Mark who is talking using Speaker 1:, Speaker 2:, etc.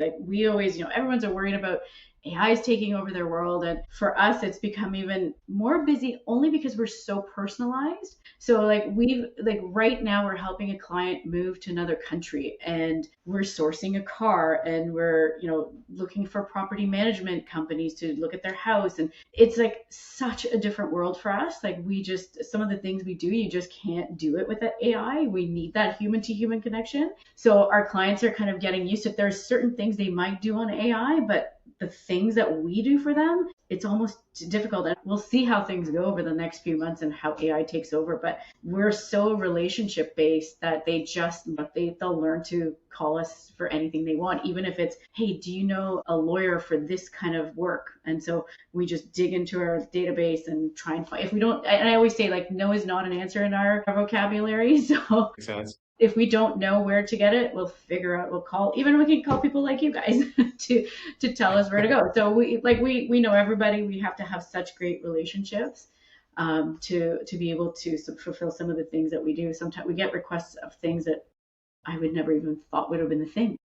Speaker 1: Like we always, everyone's worried about AI is taking over their world. And for us, it's become even more busy only because we're so personalized. So like right now we're helping a client move to another country and we're sourcing a car and we're, looking for property management companies to look at their house. And it's like such a different world for us. Like some of the things we do, you just can't do it with that AI. We need that human to human connection. So our clients are kind of getting used to it. There's certain things they might do on AI, but the things that we do for them, it's almost difficult. And we'll see how things go over the next few months and how AI takes over. But we're so relationship based that they'll learn to call us for anything they want, even if it's, hey, do you know a lawyer for this kind of work? And so we just dig into our database and try and find. If we don't, and I always say like no is not an answer in our vocabulary. So
Speaker 2: Makes sense.
Speaker 1: if we don't know where to get it, we'll figure out. We'll call. Even we can call people like you guys to tell us where to go. So we know everybody. We have to have such great relationships to be able to fulfill some of the things that we do. Sometimes we get requests of things that I would never even thought would have been the thing.